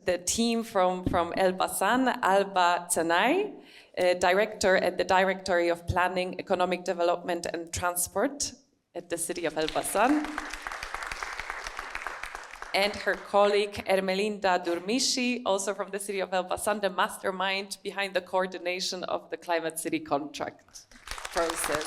the team from Elbasan, Alba, director at the Directorate of Planning, Economic Development and Transport at the city of Elbasan. And her colleague Ermelinda Durmishi, also from the city of Elbasan, the mastermind behind the coordination of the Climate City contract process.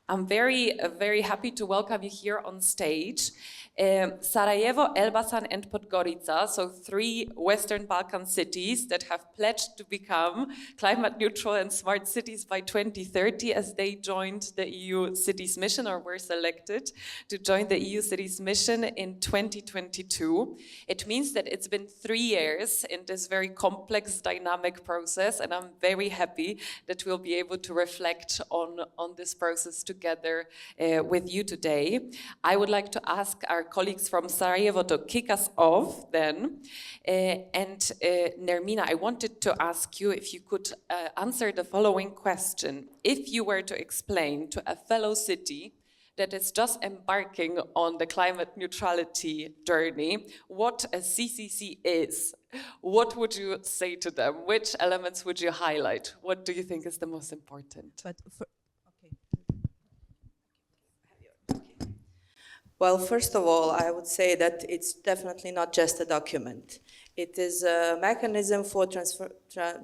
I'm very happy to welcome you here on stage. Sarajevo, Elbasan and Podgorica, so 3 Western Balkan cities that have pledged to become climate neutral and smart cities by 2030 as they joined the EU Cities Mission, or were selected to join the EU Cities Mission in 2022. It means that it's been 3 years in this very complex, dynamic process, and I'm very happy that we'll be able to reflect on this process together with you today. I would like to ask our colleagues from Sarajevo to kick us off then. Nermina, I wanted to ask you if you could answer the following question. If you were to explain to a fellow city that is just embarking on the climate neutrality journey what a CCC is, what would you say to them? Which elements would you highlight? What do you think is the most important? Well, first of all, I would say that it's definitely not just a document. It is a mechanism for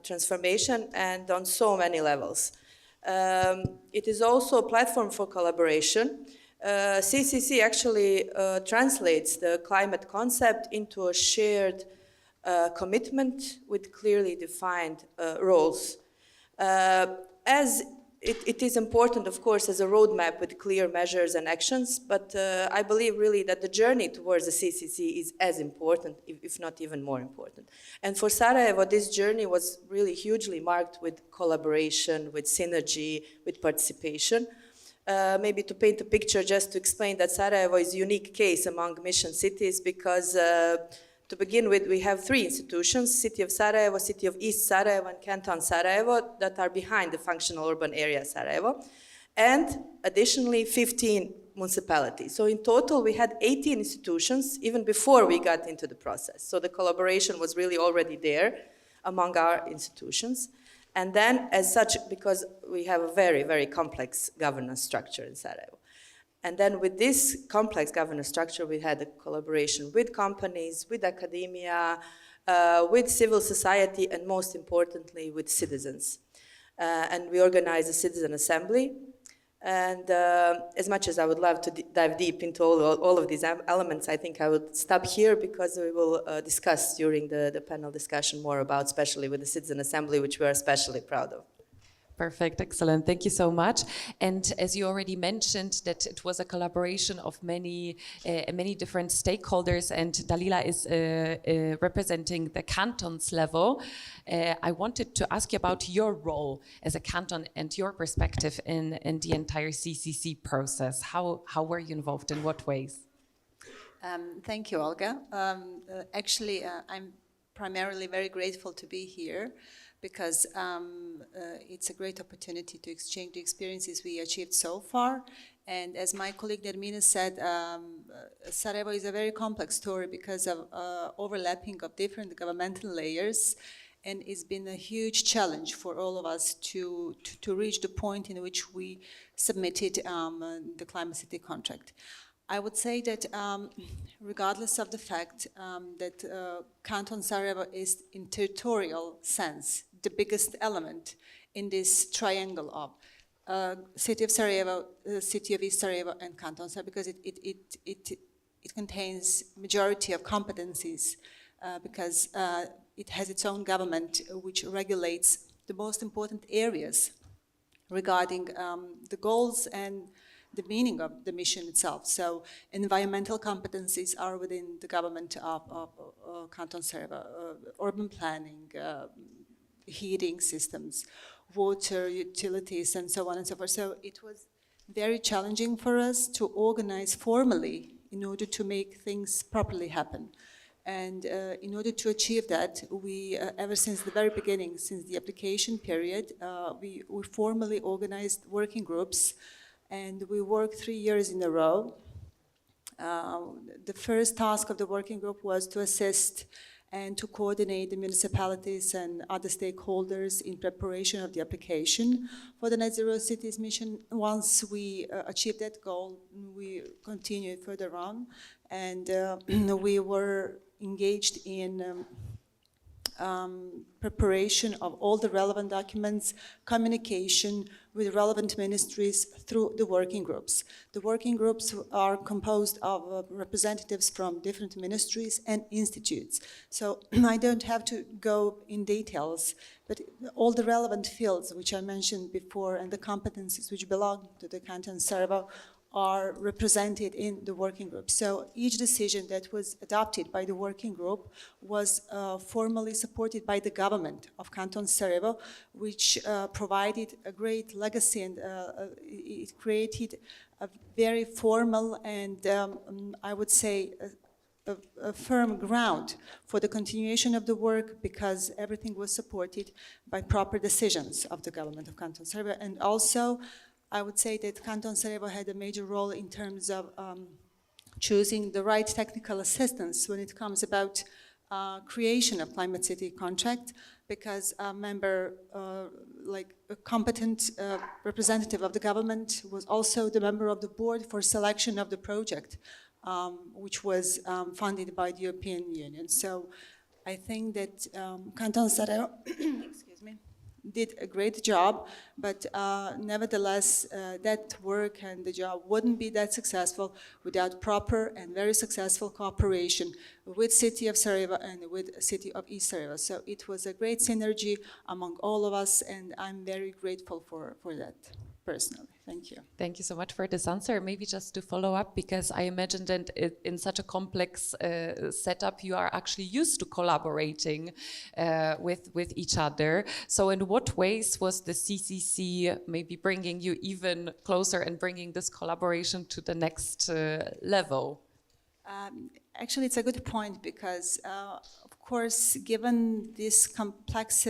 transformation, and on so many levels. It is also a platform for collaboration. CCC actually translates the climate concept into a shared commitment with clearly defined roles. It is important, of course, as a roadmap with clear measures and actions, but I believe really that the journey towards the CCC is as important, if not even more important. And for Sarajevo, this journey was really hugely marked with collaboration, with synergy, with participation. Maybe to paint a picture, just to explain that Sarajevo is a unique case among mission cities because to begin with, we have 3 institutions, City of Sarajevo, City of East Sarajevo, and Canton Sarajevo, that are behind the functional urban area Sarajevo, and additionally 15 municipalities. So in total, we had 18 institutions even before we got into the process. So the collaboration was really already there among our institutions. And then, as such, because we have a very, very complex governance structure in Sarajevo. And then with this complex governance structure, we had a collaboration with companies, with academia, with civil society, and most importantly, with citizens. And we organized a citizen assembly. And as much as I would love to dive deep into all of these elements, I think I would stop here because we will discuss during the panel discussion more about, especially with the citizen assembly, which we are especially proud of. Perfect, excellent. Thank you so much. And as you already mentioned, that it was a collaboration of many different stakeholders, and Dalila is representing the cantons level. I wanted to ask you about your role as a canton and your perspective in the entire CCC process. How were you involved? In what ways? Thank you, Olga. Actually, I'm primarily very grateful to be here, because it's a great opportunity to exchange the experiences we achieved so far. And as my colleague Nermina said, Sarajevo is a very complex story because of overlapping of different governmental layers, and it's been a huge challenge for all of us to reach the point in which we submitted the Climate City contract. I would say that regardless of the fact that Canton Sarajevo is in territorial sense the biggest element in this triangle of City of Sarajevo, City of East Sarajevo, and Canton Sarajevo, because it contains majority of competencies, because it has its own government which regulates the most important areas regarding the goals and the meaning of the mission itself. So environmental competencies are within the government of Canton Sarajevo, urban planning, heating systems, water, utilities, and so on and so forth. So it was very challenging for us to organize formally in order to make things properly happen. And in order to achieve that, we, ever since the very beginning, since the application period, we formally organized working groups, and we worked 3 years in a row The first task of the working group was to assist and to coordinate the municipalities and other stakeholders in preparation of the application for the Net Zero Cities mission. Once we achieved that goal, we continued further on, and we were engaged in preparation of all the relevant documents, communication with relevant ministries through the working groups. The working groups are composed of representatives from different ministries and institutes. So I don't have to go in details, but all the relevant fields which I mentioned before and the competencies which belong to the Canton Sarajevo are represented in the working group. So each decision that was adopted by the working group was formally supported by the government of Canton Sarajevo, which provided a great legacy, and it created a very formal and I would say a firm ground for the continuation of the work, because everything was supported by proper decisions of the government of Canton Sarajevo. And also, I would say that Canton Sarajevo had a major role in terms of choosing the right technical assistance when it comes about creation of Climate City contract, because a member, like a competent representative of the government, was also the member of the board for selection of the project, which was funded by the European Union. So I think that Canton Sarajevo, excuse me, did a great job, but nevertheless, that work and the job wouldn't be that successful without proper and very successful cooperation with City of Sarajevo and with City of East Sarajevo. So it was a great synergy among all of us, and I'm very grateful for that personally. Thank you. Thank you so much for this answer. Maybe just to follow up, because I imagine that in such a complex setup, you are actually used to collaborating with each other. So in what ways was the CCC maybe bringing you even closer and bringing this collaboration to the next level? Actually, it's a good point, because of course, given this complex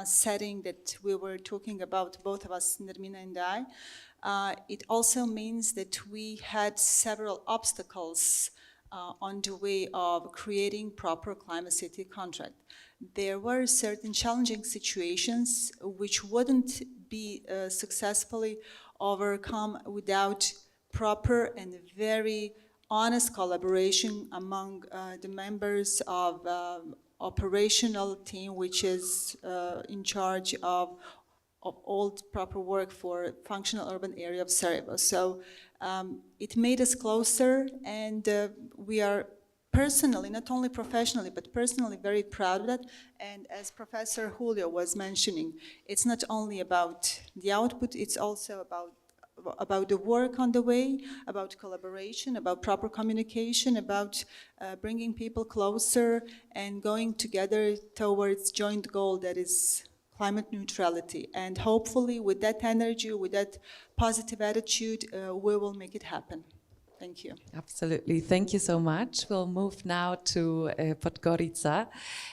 setting that we were talking about, both of us, Nermina and I, it also means that we had several obstacles on the way of creating proper Climate City contract. There were certain challenging situations which wouldn't be successfully overcome without proper and very honest collaboration among the members of operational team, which is in charge of all proper work for functional urban area of Sarajevo. So it made us closer, and we are personally, not only professionally, but personally very proud of that. And as Professor Julio was mentioning, it's not only about the output, it's also about the work on the way, about collaboration, about proper communication, about bringing people closer and going together towards joint goal, that is climate neutrality. And hopefully with that energy, with that positive attitude, we will make it happen. Thank you. Absolutely. Thank you so much. We'll move now to Podgorica.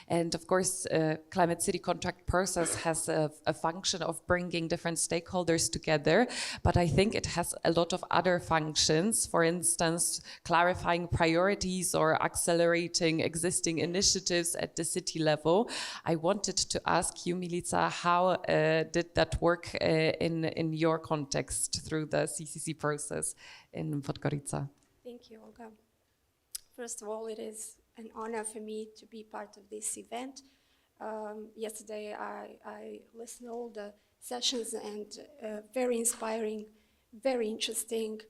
And of course, Climate City contract process has a function of bringing different stakeholders together, but I think it has a lot of other functions. For instance, clarifying priorities or accelerating existing initiatives at the city level. I wanted to ask you, Milica, how did that work in your context through the CCC process in Podgorica? Thank you, Olga. First of all, it is an honor for me to be part of this event. Yesterday, I listened to all the sessions, and very inspiring, very interesting.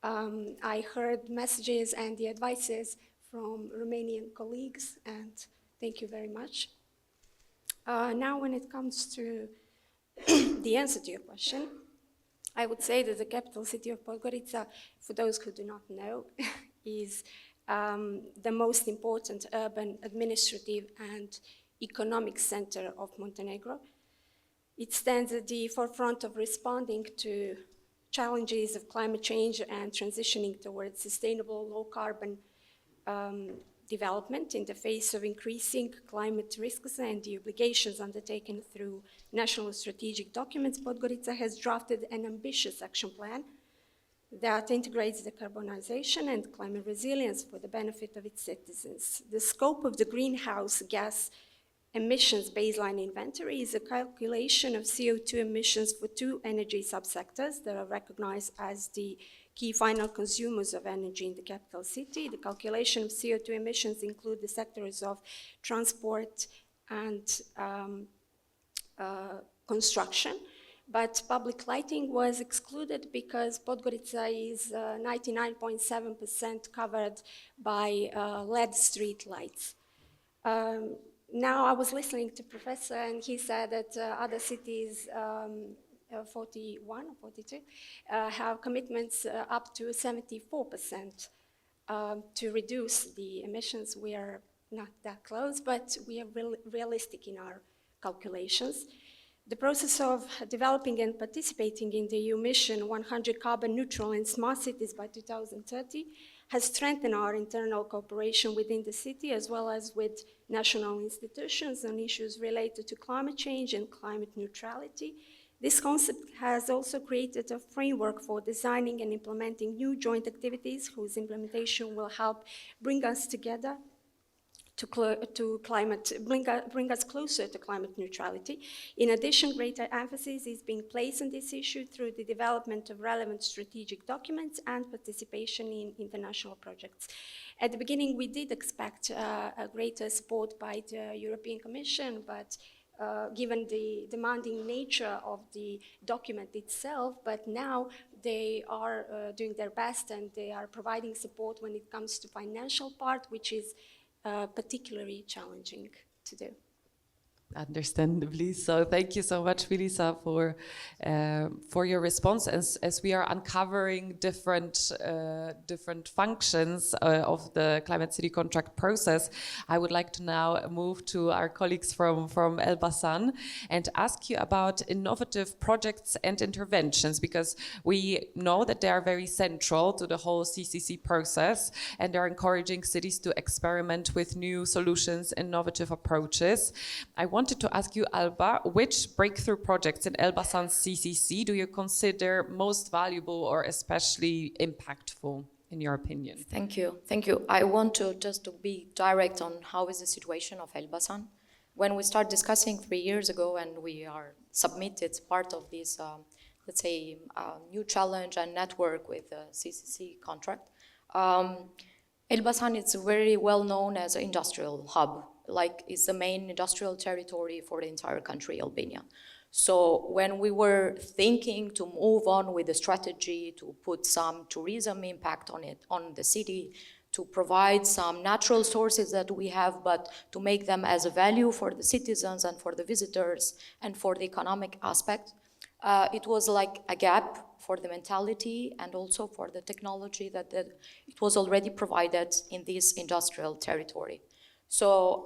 I heard messages and the advices from Romanian colleagues, and thank you very much. Now, when it comes to the answer to your question, I would say that the capital city of Podgorica, for those who do not know, is the most important urban, administrative and economic center of Montenegro. It stands at the forefront of responding to challenges of climate change and transitioning towards sustainable, low-carbon development in the face of increasing climate risks and the obligations undertaken through national strategic documents. Podgorica has drafted an ambitious action plan that integrates decarbonization and climate resilience for the benefit of its citizens. The scope of the greenhouse gas emissions baseline inventory is a calculation of CO2 emissions for two energy subsectors that are recognized as the key final consumers of energy in the capital city. The calculation of CO2 emissions include the sectors of transport and construction, but public lighting was excluded because Podgorica is 99.7% covered by LED street lights. Now I was listening to Professor and he said that other cities, 41 or 42, have commitments up to 74% to reduce the emissions. We are not that close, but we are realistic in our calculations. The process of developing and participating in the EU mission 100 carbon neutral and smart cities by 2030 has strengthened our internal cooperation within the city as well as with national institutions on issues related to climate change and climate neutrality. This concept has also created a framework for designing and implementing new joint activities whose implementation will help bring us together bring us closer to climate neutrality. In addition, greater emphasis is being placed on this issue through the development of relevant strategic documents and participation in international projects. At the beginning, we did expect a greater support by the European Commission, but given the demanding nature of the document itself, but now they are doing their best and they are providing support when it comes to financial part, which is particularly challenging to do. Understandably. So thank you so much, Milica, for your response. As we are uncovering different functions of the Climate City contract process, I would like to now move to our colleagues from Elbasan and ask you about innovative projects and interventions, because we know that they are very central to the whole CCC process and they are encouraging cities to experiment with new solutions, innovative approaches. I wanted to ask you, Alba, which breakthrough projects in Elbasan's CCC do you consider most valuable or especially impactful, in your opinion? Thank you. Thank you. I want to just be direct on how is the situation of Elbasan. When we started discussing 3 years ago and we are submitted part of this, let's say, new challenge and network with the CCC contract, Elbasan is very well known as an industrial hub. Like it's the main industrial territory for the entire country, Albania. So when we were thinking to move on with the strategy to put some tourism impact on it, on the city, to provide some natural sources that we have, but to make them as a value for the citizens and for the visitors and for the economic aspect, it was like a gap for the mentality and also for the technology that it was already provided in this industrial territory. So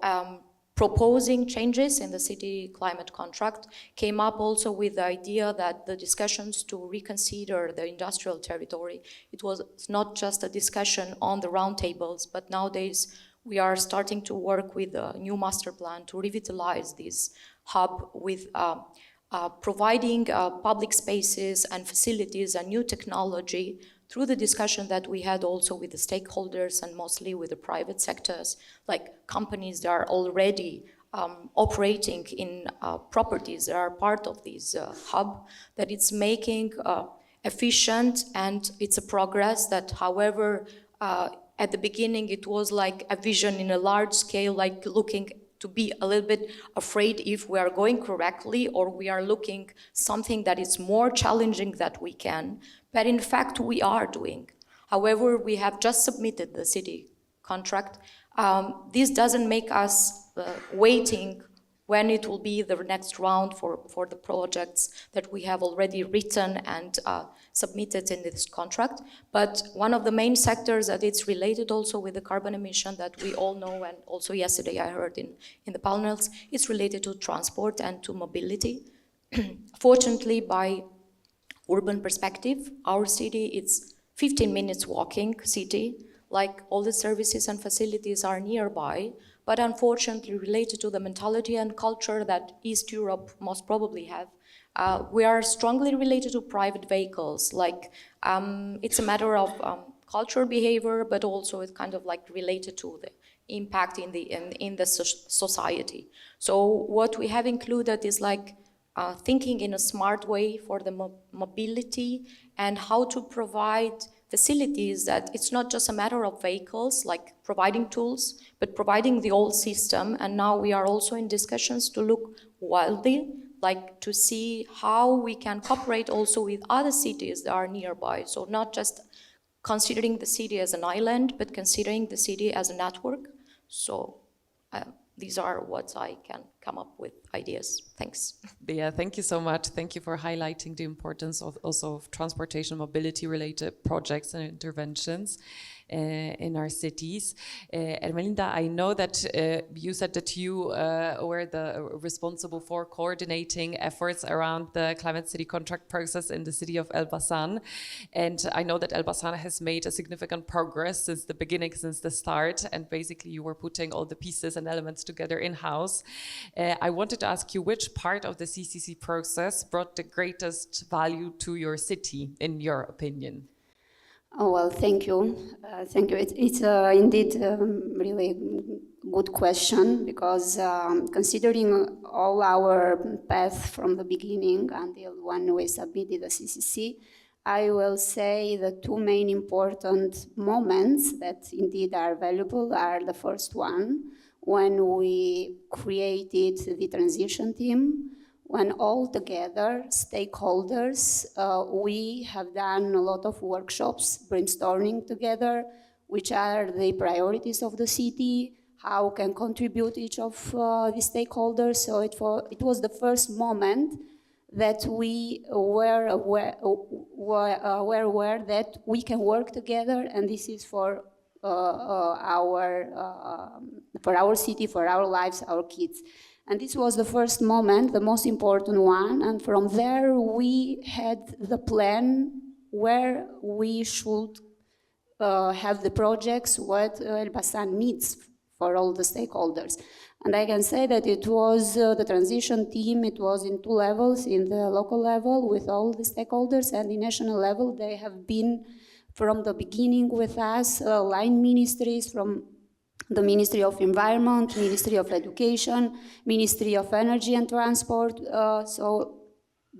proposing changes in the city climate contract came up also with the idea that the discussions to reconsider the industrial territory, it was not just a discussion on the roundtables, but nowadays we are starting to work with a new master plan to revitalize this hub with providing public spaces and facilities and new technology through the discussion that we had also with the stakeholders and mostly with the private sectors, like companies that are already operating in properties that are part of this hub, that it's making efficient, and it's a progress that, however, at the beginning it was like a vision in a large scale, like looking to be a little bit afraid if we are going correctly or we are looking something that is more challenging that we can, but in fact we are doing. However, we have just submitted the city contract. This doesn't make us waiting when it will be the next round for the projects that we have already written and submitted in this contract. But one of the main sectors that it's related also with the carbon emission that we all know, and also yesterday I heard in the panels, it's related to transport and to mobility. Fortunately, by urban perspective, our city, it's 15 minutes walking city, like all the services and facilities are nearby, but unfortunately related to the mentality and culture that East Europe most probably have, We are strongly related to private vehicles. Like it's a matter of cultural behavior, but also it's kind of like related to the impact in the society. So what we have included is like thinking in a smart way for the mobility and how to provide facilities that it's not just a matter of vehicles, like providing tools, but providing the whole system. And now we are also in discussions to look wildly, like to see how we can cooperate also with other cities that are nearby. So not just considering the city as an island, but considering the city as a network. So these are what I can come up with ideas. Thanks. Yeah, thank you so much. Thank you for highlighting the importance of also of transportation mobility related projects and interventions in our cities. Ermelinda, I know that you said that you were responsible for coordinating efforts around the climate city contract process in the city of Elbasan. And I know that Elbasan has made a significant progress since the beginning, since the start. And basically you were putting all the pieces and elements together in-house. I wanted to ask you which part of the CCC process brought the greatest value to your city, in your opinion? Oh, well, thank you. Thank you. It's indeed really good question, because considering all our path from the beginning until when we submitted the CCC, I will say the two main important moments that indeed are valuable are the first one, when we created the transition team, when all together, stakeholders, we have done a lot of workshops, brainstorming together, which are the priorities of the city, how can contribute each of the stakeholders. So it was the first moment that we were aware that we can work together, and this is for our city, for our lives, our kids. And this was the first moment, the most important one, and from there we had the plan where we should have the projects, what Elbasan needs for all the stakeholders. And I can say that it was the transition team, it was in two levels, in the local level with all the stakeholders, and the national level. They have been from the beginning with us, line ministries from the Ministry of Environment, Ministry of Education, Ministry of Energy and Transport, so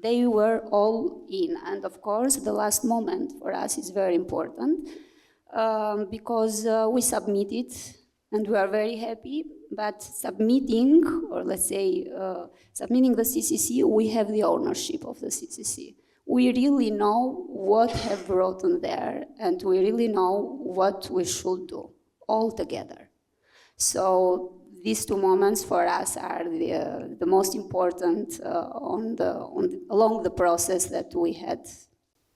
they were all in. And of course, the last moment for us is very important, because we submitted, and we are very happy, but submitting, or let's say, submitting the CCC, we have the ownership of the CCC. We really know what have brought on there, and we really know what we should do all together. So these two moments for us are the most important along the process that we had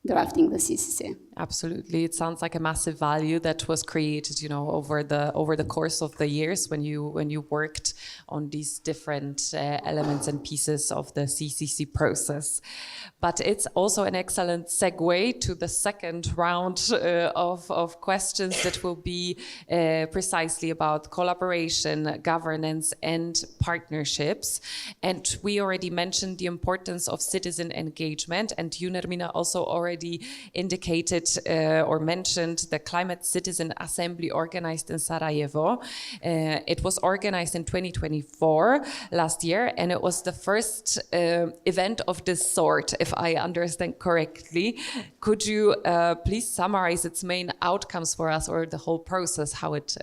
drafting the CCC. Absolutely, it sounds like a massive value that was created, you know, over the course of the years when you worked on these different elements and pieces of the CCC process. But it's also an excellent segue to the second round of questions that will be precisely about collaboration, governance, and partnerships. And we already mentioned the importance of citizen engagement, and you, Nermina, also already indicated or mentioned the Climate Citizen Assembly organized in Sarajevo. It was organized in 2024, last year, and it was the first event of this sort, if I understand correctly. Could you please summarize its main outcomes for us, or the whole process, how it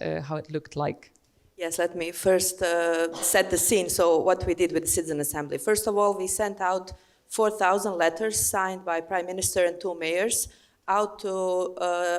looked like? Yes, let me first set the scene. So what we did with the Citizen Assembly. First of all, we sent out 4,000 letters signed by Prime Minister and 2 mayors out to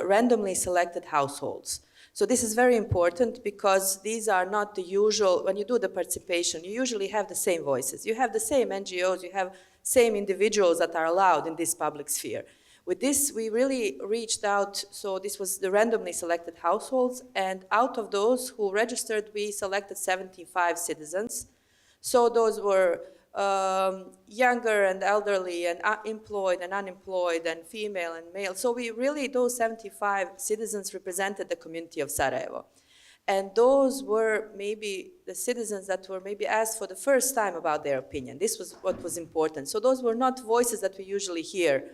randomly selected households. So this is very important, because these are not the usual, when you do the participation, you usually have the same voices. You have the same NGOs, you have same individuals that are allowed in this public sphere. With this, we really reached out, so this was the randomly selected households, and out of those who registered, we selected 75 citizens. So those were younger and elderly and employed and unemployed and female and male. So we really, those 75 citizens represented the community of Sarajevo. And those were maybe the citizens that were maybe asked for the first time about their opinion. This was what was important. So those were not voices that we usually hear.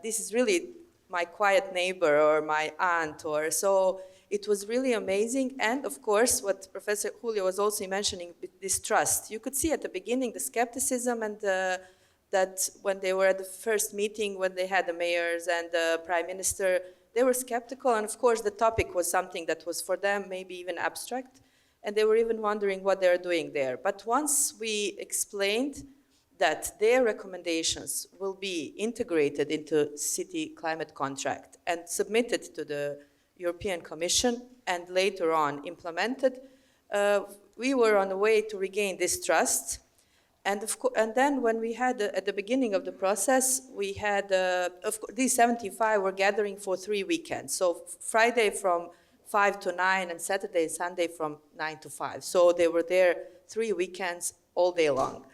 This is really my quiet neighbor or my aunt, or so. It was really amazing. And of course, what Professor Julio was also mentioning, this trust. You could see at the beginning the skepticism, and that when they were at the first meeting, when they had the mayors and the prime minister, they were skeptical. And of course, the topic was something that was for them maybe even abstract. And they were even wondering what they're doing there. But once we explained that their recommendations will be integrated into city climate contract and submitted to the European Commission and later on implemented, we were on the way to regain this trust. And then when we had, at the beginning of the process, we had, of course, these 75 were gathering for 3 weekends. So Friday from 5 to 9 and Saturday and Sunday from 9 to 5. So they were there 3 weekends all day long.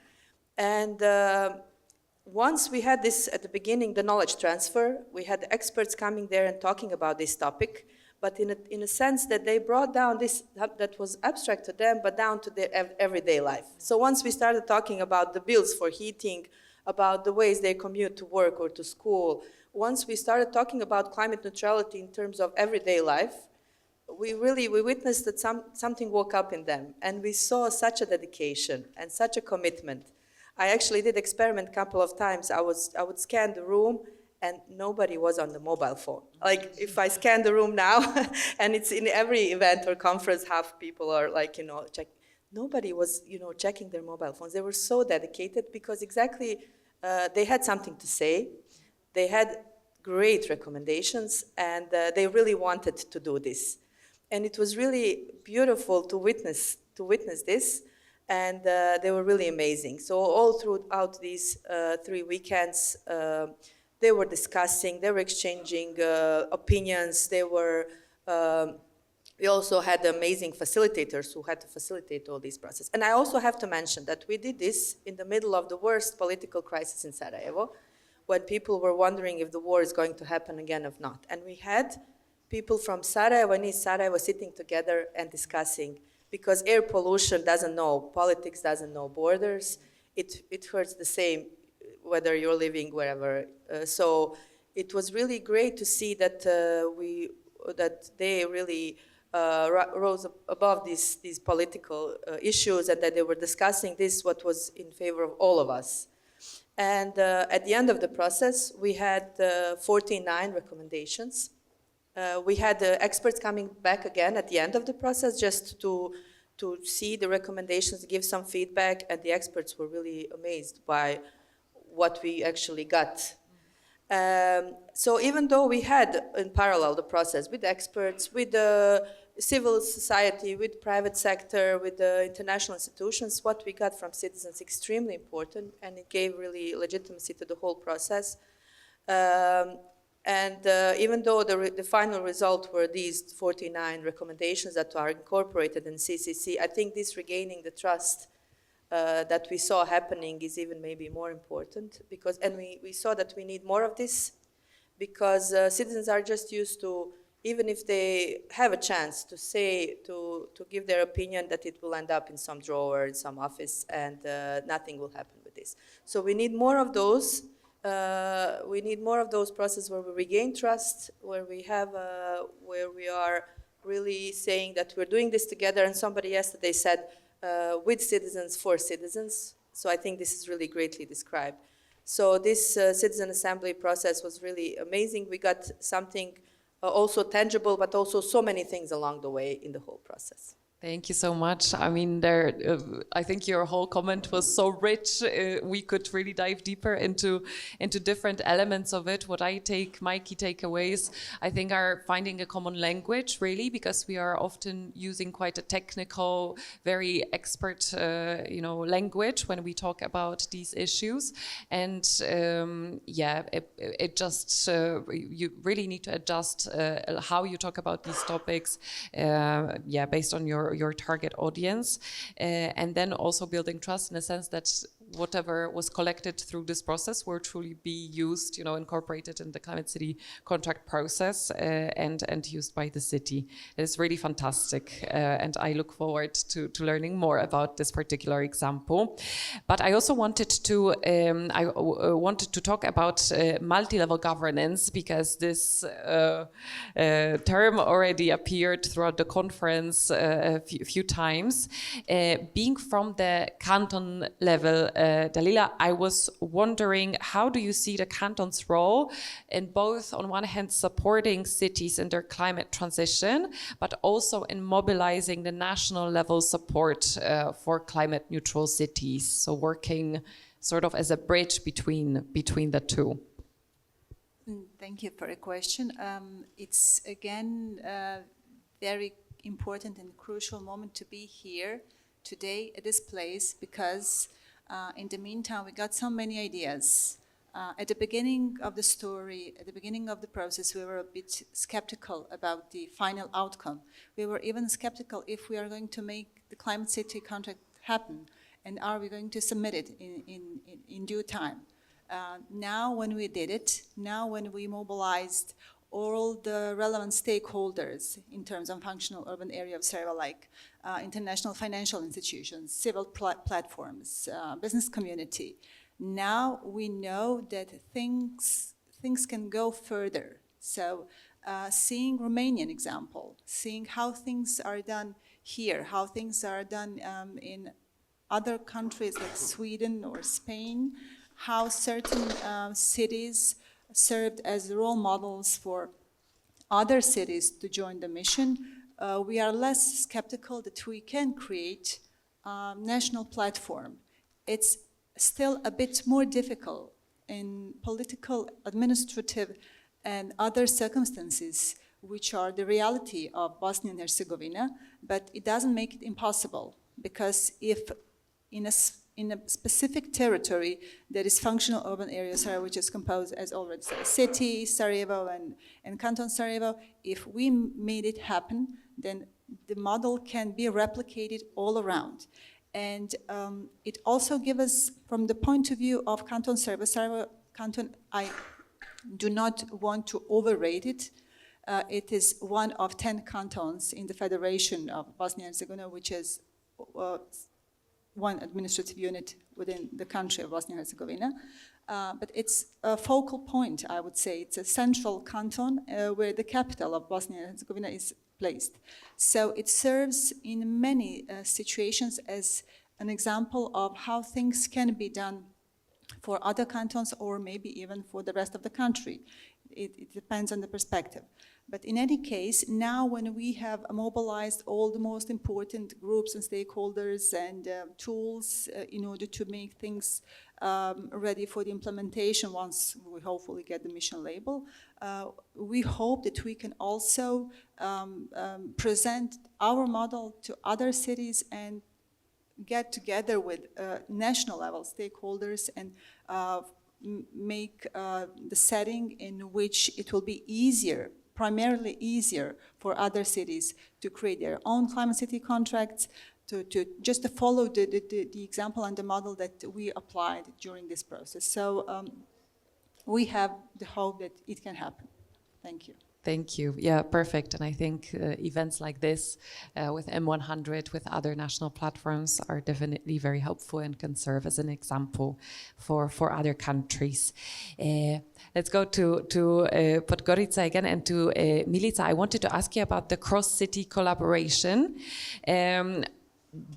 And once we had this at the beginning, the knowledge transfer, we had the experts coming there and talking about this topic, but in a sense that they brought down this, that was abstract to them, but down to their everyday life. So once we started talking about the bills for heating, about the ways they commute to work or to school, once we started talking about climate neutrality in terms of everyday life, we witnessed that something woke up in them, and we saw such a dedication and such a commitment. I actually did experiment a couple of times. I would scan the room, and nobody was on the mobile phone. Like, if I scan the room now, and it's in every event or conference, half people are like, nobody was, checking their mobile phones. They were so dedicated because exactly they had something to say. They had great recommendations, and they really wanted to do this. And it was really beautiful to witness this, and they were really amazing. So all throughout these 3 weekends, they were discussing, they were exchanging opinions. We also had amazing facilitators who had to facilitate all these processes. And I also have to mention that we did this in the middle of the worst political crisis in Sarajevo, when people were wondering if the war is going to happen again or not. And we had people from Sarajevo and East Sarajevo sitting together and discussing, because air pollution doesn't know politics, doesn't know borders. It hurts the same whether you're living wherever. So it was really great to see that they really rose above these political issues, and that they were discussing this, what was in favor of all of us. And at the end of the process, we had 49 recommendations. We had experts coming back again at the end of the process just to see the recommendations, give some feedback, and the experts were really amazed by what we actually got. So even though we had in parallel the process with experts, with the civil society, with private sector, with the international institutions, what we got from citizens extremely important, and it gave really legitimacy to the whole process. Even though the final result were these 49 recommendations that are incorporated in CCC, I think this regaining the trust that we saw happening is even maybe more important, because, and we saw that we need more of this, because citizens are just used to, even if they have a chance to say, to give their opinion, that it will end up in some drawer, in some office, and nothing will happen with this. So we need more of those. We need more of those processes where we regain trust, where we have, where we are really saying that we're doing this together. And somebody yesterday said, with citizens, for citizens. So I think this is really greatly described. So this citizen assembly process was really amazing. We got something also tangible, but also so many things along the way in the whole process. Thank you so much. I mean, I think your whole comment was so rich. We could really dive deeper into different elements of it. What I take, my key takeaways, I think, are finding a common language, really, because we are often using quite a technical, very expert, language when we talk about these issues. And it just you really need to adjust how you talk about these topics, based on your target audience, and then also building trust in the sense that whatever was collected through this process will truly be used, incorporated in the climate city contract process and used by the city. It's really fantastic, and I look forward to learning more about this particular example. But I also wanted to talk about multi-level governance, because this term already appeared throughout the conference a few times. Being from the canton level, Dalila, I was wondering, how do you see the canton's role in both, on one hand, supporting cities in their climate transition, but also in mobilizing the national level support for climate neutral cities, so working sort of as a bridge between the two? Thank you for the question. It's again a very important and crucial moment to be here today at this place, because in the meantime we got so many ideas. At the beginning of the story, at the beginning of the process, we were a bit skeptical about the final outcome. We were even skeptical if we are going to make the climate city contract happen, and are we going to submit it in due time. Now when we did it, now when we mobilized all the relevant stakeholders in terms of functional urban area of Sarajevo, like international financial institutions, civil platforms, business community, now we know that things can go further. So seeing Romanian example, seeing how things are done here, how things are done in other countries like Sweden or Spain, how certain cities served as role models for other cities to join the mission, we are less skeptical that we can create a national platform. It's still a bit more difficult in political, administrative, and other circumstances, which are the reality of Bosnia and Herzegovina, but it doesn't make it impossible, because if in a specific territory that is functional urban area Sarajevo, which is composed, as already said, city, Sarajevo, and Canton Sarajevo, if we made it happen, then the model can be replicated all around. And it also gives us, from the point of view of Canton Sarajevo, Canton, I do not want to overrate it. It is one of 10 cantons in the Federation of Bosnia and Herzegovina, which is one administrative unit within the country of Bosnia and Herzegovina. But it's a focal point, I would say. It's a central canton where the capital of Bosnia and Herzegovina is placed. So it serves in many situations as an example of how things can be done for other cantons, or maybe even for the rest of the country. It depends on the perspective. But in any case, now when we have mobilized all the most important groups and stakeholders and tools in order to make things ready for the implementation, once we hopefully get the mission label, we hope that we can also present our model to other cities and get together with national level stakeholders and make the setting in which it will be easier, primarily easier for other cities to create their own climate city contracts, to just to follow the example and the model that we applied during this process. So we have the hope that it can happen. Thank you. Thank you. Yeah, perfect. And I think events like this with M100, with other national platforms, are definitely very helpful and can serve as an example for other countries. Let's go to Podgorica again and to Milica. I wanted to ask you about the cross-city collaboration.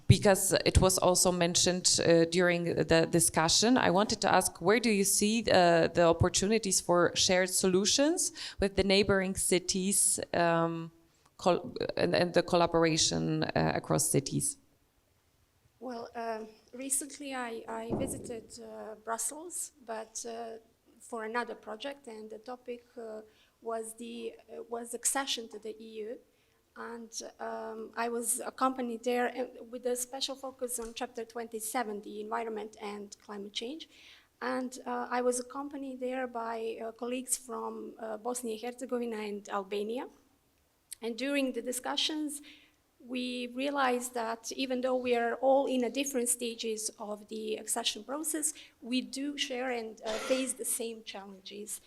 Because it was also mentioned during the discussion, I wanted to ask, where do you see the opportunities for shared solutions with the neighboring cities and the collaboration across cities? Well, recently I visited Brussels, but for another project, and the topic was accession to the EU. And I was accompanied there with a special focus on Chapter 27, the environment and climate change. And I was accompanied there by colleagues from Bosnia and Herzegovina and Albania. And during the discussions, we realized that even though we are all in a different stages of the accession process, we do share and face the same challenges.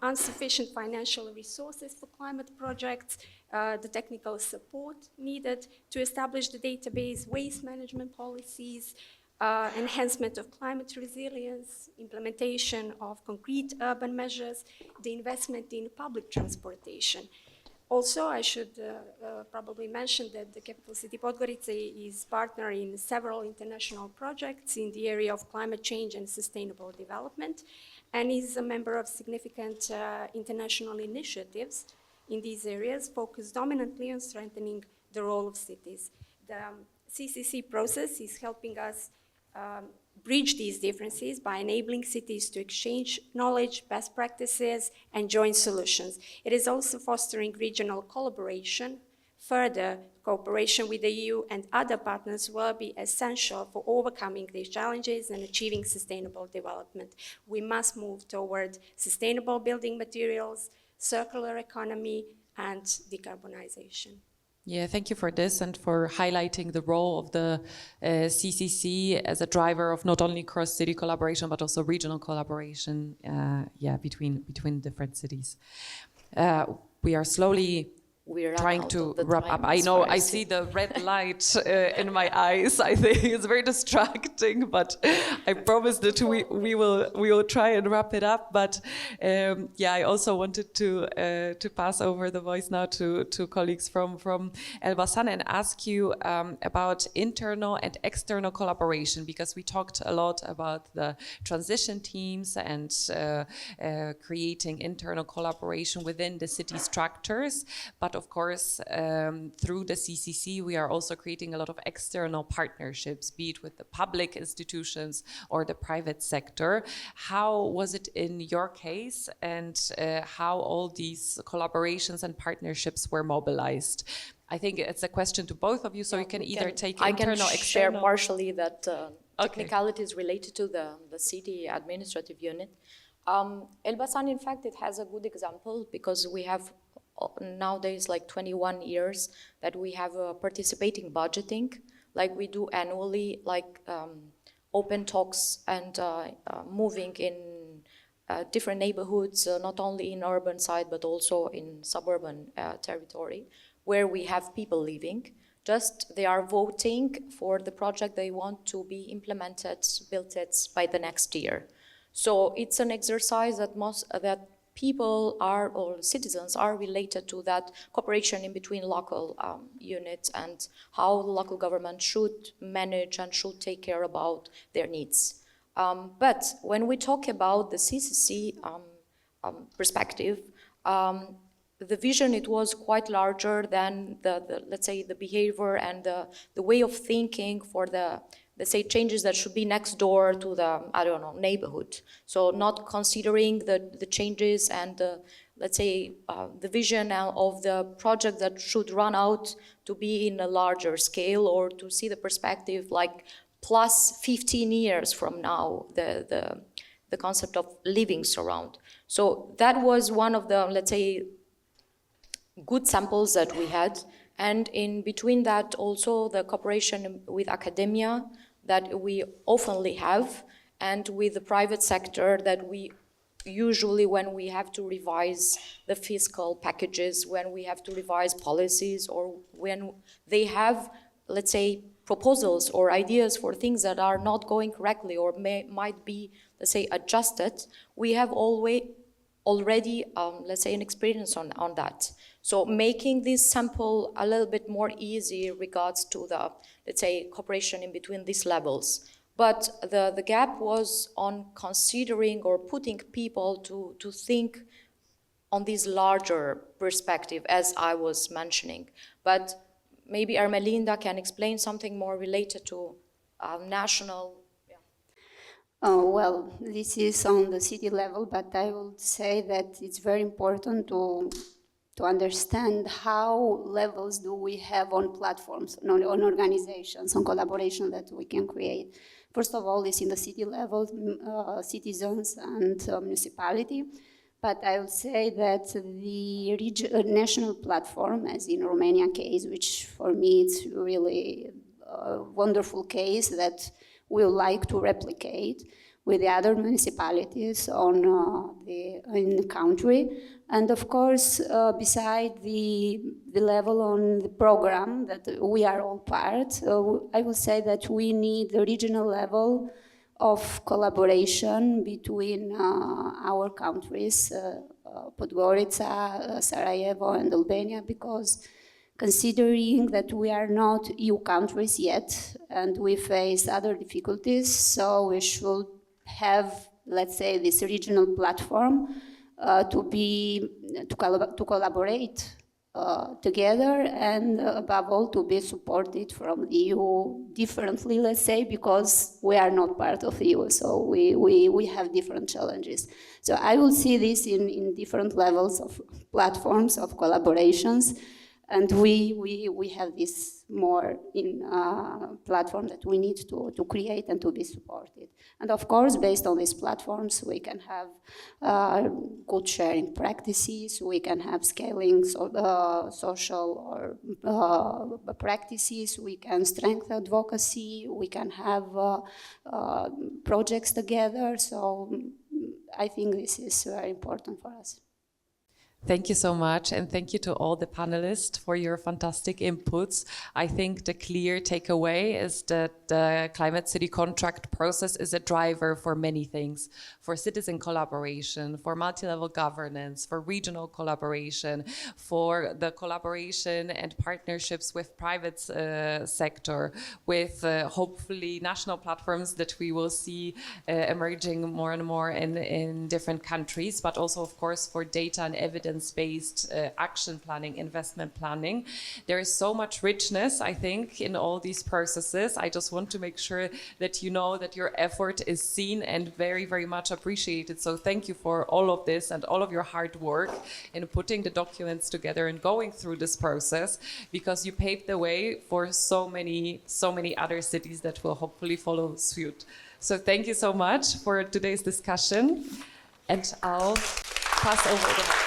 Insufficient financial resources for climate projects, the technical support needed to establish the database, waste management policies, enhancement of climate resilience, implementation of concrete urban measures, the investment in public transportation. Also, I should probably mention that the capital city Podgorica is partner in several international projects in the area of climate change and sustainable development, and is a member of significant international initiatives in these areas, focused dominantly on strengthening the role of cities. The CCC process is helping us bridge these differences by enabling cities to exchange knowledge, best practices, and joint solutions. It is also fostering regional collaboration. Further cooperation with the EU and other partners will be essential for overcoming these challenges and achieving sustainable development. We must move toward sustainable building materials, circular economy, and decarbonization. Yeah, thank you for this and for highlighting the role of the CCC as a driver of not only cross-city collaboration but also regional collaboration, between different cities. We are slowly trying to wrap up. I know I see the red light in my eyes. I think it's very distracting, but I promise that we will try and wrap it up. But I also wanted to pass over the voice now to colleagues from Elbasan and ask you about internal and external collaboration, because we talked a lot about the transition teams and creating internal collaboration within the city structures, but of course, through the CCC, we are also creating a lot of external partnerships, be it with the public institutions or the private sector. How was it in your case, and how all these collaborations and partnerships were mobilized? I think it's a question to both of you, so you can either take internal, external. I can share partially that technicalities related to the city administrative unit. Elbasan, in fact, it has a good example because we have nowadays like 21 years that we have participating budgeting, like we do annually, like open talks and moving in different neighborhoods, not only in urban side but also in suburban territory where we have people living. Just they are voting for the project they want to be implemented, built by the next year. So it's an exercise that people are, or citizens are related to that cooperation in between local units and how the local government should manage and should take care about their needs. But when we talk about the CCC perspective, the vision, it was quite larger than let's say the behavior and the way of thinking for the, let's say, changes that should be next door to the, neighborhood. So not considering the changes and let's say, the vision of the project that should run out to be in a larger scale, or to see the perspective like plus 15 years from now, the concept of living surround. So that was one of the, let's say, good samples that we had. And in between that also the cooperation with academia that we oftenly have, and with the private sector that we usually, when we have to revise the fiscal packages, when we have to revise policies, or when they have, let's say, proposals or ideas for things that are not going correctly or might be, let's say, adjusted, we have already, let's say, an experience on that. So making this sample a little bit more easy regards to the, let's say, cooperation in between these levels. But the gap was on considering or putting people to think on this larger perspective, as I was mentioning. But maybe Ermelinda can explain something more related to national. Well, this is on the city level, but I would say that it's very important to understand how levels do we have on platforms, on organizations, on collaboration that we can create. First of all, it's in the city level, citizens and municipality. But I would say that the national platform, as in Romania case, which for me it's really a wonderful case that we would like to replicate with the other municipalities in the country. And of course, beside the level on the program that we are all part, I will say that we need the regional level of collaboration between our countries, Podgorica, Sarajevo and Albania, because considering that we are not EU countries yet and we face other difficulties, so we should have, let's say, this regional platform to collaborate together, and above all to be supported from the EU differently, let's say, because we are not part of the EU, so we have different challenges. So I will see this in different levels of platforms, of collaborations, and we have this more in platform that we need to create and to be supported. And of course, based on these platforms, we can have good sharing practices, we can have scaling social or practices, we can strengthen advocacy, we can have projects together. So I think this is very important for us. Thank you so much, and thank you to all the panelists for your fantastic inputs. I think the clear takeaway is that the Climate City contract process is a driver for many things, for citizen collaboration, for multi-level governance, for regional collaboration, for the collaboration and partnerships with private sector, with hopefully national platforms that we will see emerging more and more in different countries, but also, of course, for data and evidence-based action planning, investment planning. There is so much richness, I think, in all these processes. I just want to make sure that you know that your effort is seen and very, very much appreciated. So thank you for all of this and all of your hard work in putting the documents together and going through this process, because you paved the way for so many other cities that will hopefully follow suit. So thank you so much for today's discussion, and I'll pass over the